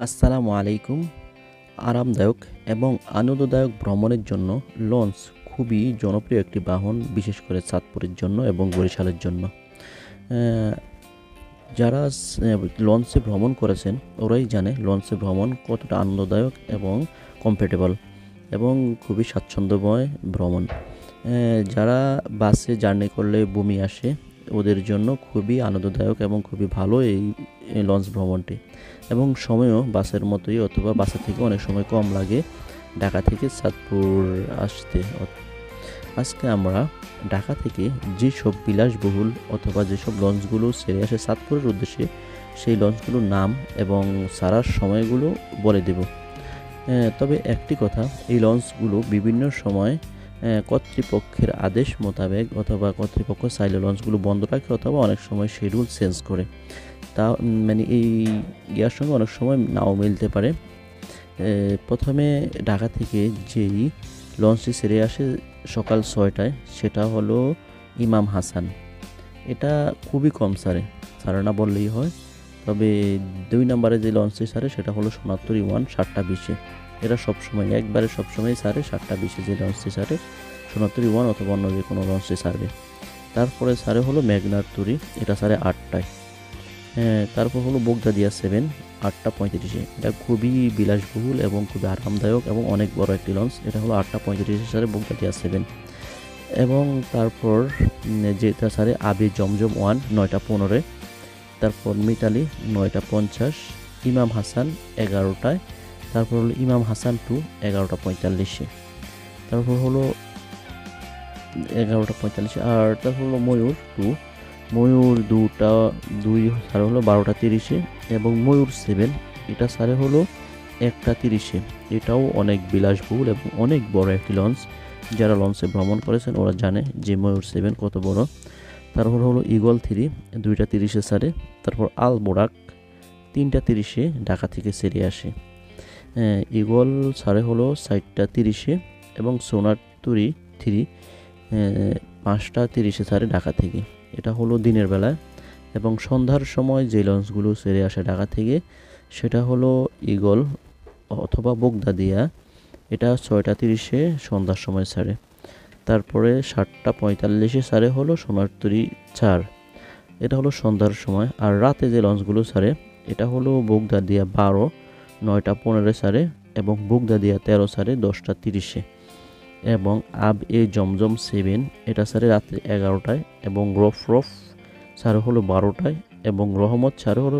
আসসালামু আলাইকুম। আরামদায়ক এবং আনন্দদায়ক ভ্রমণের জন্য লঞ্চ খুবই জনপ্রিয় একটি বাহন, বিশেষ করে চাঁদপুরের জন্য এবং বরিশালের জন্য। আহ, যারা লঞ্চে ভ্রমণ করেছেন ওরাই জানে লঞ্চে ভ্রমণ কতটা আনন্দদায়ক এবং কমফোর্টেবল এবং খুবই স্বাচ্ছন্দ্যময় ভ্রমণ। যারা বাসে জার্নি করলে বমি আসে ওদের জন্য খুবই আনন্দদায়ক এবং খুবই ভালো এই লঞ্চ ভ্রমণটি, এবং সময়ও বাসের মতোই অথবা বাসের থেকে অনেক সময় কম লাগে ঢাকা থেকে চাঁদপুর আসতে। আজকে আমরা ঢাকা থেকে যেসব বিলাসবহুল অথবা যেসব লঞ্চগুলো ছেড়ে আসে চাঁদপুরের উদ্দেশ্যে সেই লঞ্চগুলোর নাম এবং ছাড়ার সময়গুলো বলে দেব। তবে একটি কথা, এই লঞ্চগুলো বিভিন্ন সময় কর্তৃপক্ষের আদেশ মোতাবেক অথবা কর্তৃপক্ষ চাইলে লঞ্চগুলো বন্ধ রাখে অথবা অনেক সময় শিডিউল চেঞ্জ করে। তা মানে এই ইয়ার সঙ্গে অনেক সময় নাও মিলতে পারে। প্রথমে ঢাকা থেকে যেই লঞ্চটি ছেড়ে আসে সকাল 6টায়, সেটা হলো ইমাম হাসান। এটা খুবই কম ছাড়ে না বললেই হয়। তবে 2 নম্বরে যে লঞ্চটি ছাড়ে সেটা হলো সোনাতরি 1 7টা 20-এ। এরা সবসময় সবসময় ছাড়ে 7টা 20-এ যে লঞ্চটি ছাড়ে সোনাতরি 1 অথবা অন্য যে কোনো লঞ্চটি ছাড়বে। তারপরে ছাড়ে হলো মেঘনার তরি, এটা ছাড়ে 8টায়। তারপর হলো বোগদাদিয়া 7 8টা 35-এ। এটা খুবই বিলাসবহুল এবং খুবই আরামদায়ক এবং অনেক বড় একটি লঞ্চ। এটা হলো 8টা 35-এর সাথে বোগদাদিয়া 7। এবং তারপর যেটা ছাড়ে আবি জমজম 1 9টা 15-এ। তারপর মিতালি 9টা 50, ইমাম হাসান 11টায়। তারপর হলো ইমাম হাসান 2 11টা 45-এ। তারপর হলো 11টা 45, আর তারপর হলো ময়ূর 2 2 সারে হলো 12টা 30-এ। এবং ময়ূর 7 এটা সারে হলো 1টা 30-এ। এটাও অনেক বিলাসবহুল এবং অনেক বড় একটি লঞ্চ। যারা লঞ্চে ভ্রমণ করেছেন ওরা জানে যে ময়ূর 7 কত বড়। তারপর হলো ইগল 3 2টা 30-এ সারে। তারপর আল বোরাক 3টা 30-এ ঢাকা থেকে ছেড়ে আসে। ইগল সারে হলো 4টা 30-এ এবং সোনারতুরি 3 5টা 30-এ সারে ঢাকা থেকে। এটা হলো দিনের বেলায়। এবং সন্ধ্যার সময় যে লঞ্চগুলো ছেড়ে আসে ঢাকা থেকে সেটা হলো ইগল অথবা বোগদাদিয়া, এটা 6টা 30-এ সন্ধ্যার সময় ছাড়ে। তারপরে 7টা 45-এ ছাড়ে হলো সোনারতুরি 4, এটা হলো সন্ধ্যার সময়। আর রাতে যে লঞ্চগুলো ছাড়ে এটা হলো বোগদাদিয়া 12 9টা 15-এ ছাড়ে এবং বোগদাদিয়া 13 ছাড়ে 10টা 30-এ। এবং আব এ জমজম 7 এটা ছাড়ে রাত্রি 11টায় এবং রফ ছাড়ে হলো 12টায় এবং রহমত ছাড়ে হলো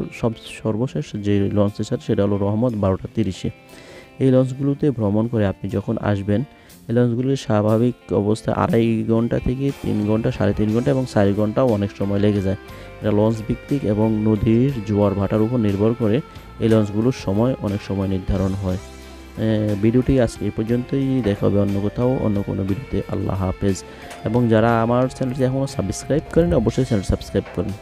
সর্বশেষ যে লঞ্চে ছাড়ে সেটা হলো রহমত 12টা 30-এ। এই লঞ্চগুলোতে ভ্রমণ করে আপনি যখন আসবেন এই লঞ্চগুলির স্বাভাবিক অবস্থায় 2.5 ঘন্টা থেকে 3 ঘন্টা 3.5 ঘন্টা এবং 4 ঘন্টাও অনেক সময় লেগে যায়। এটা লঞ্চ ভিত্তিক এবং নদীর জোয়ার ভাটার উপর নির্ভর করে এই লঞ্চগুলোর সময় অনেক সময় নির্ধারণ হয়। ভিডিওটি আজকে এই পর্যন্তই, দেখা হবে অন্য কোথাও অন্য কোনো ভিডিওতে। আল্লাহ হাফেজ। এবং যারা আমার চ্যানেলটি এখনও সাবস্ক্রাইব করেন অবশ্যই চ্যানেল সাবস্ক্রাইব করেন।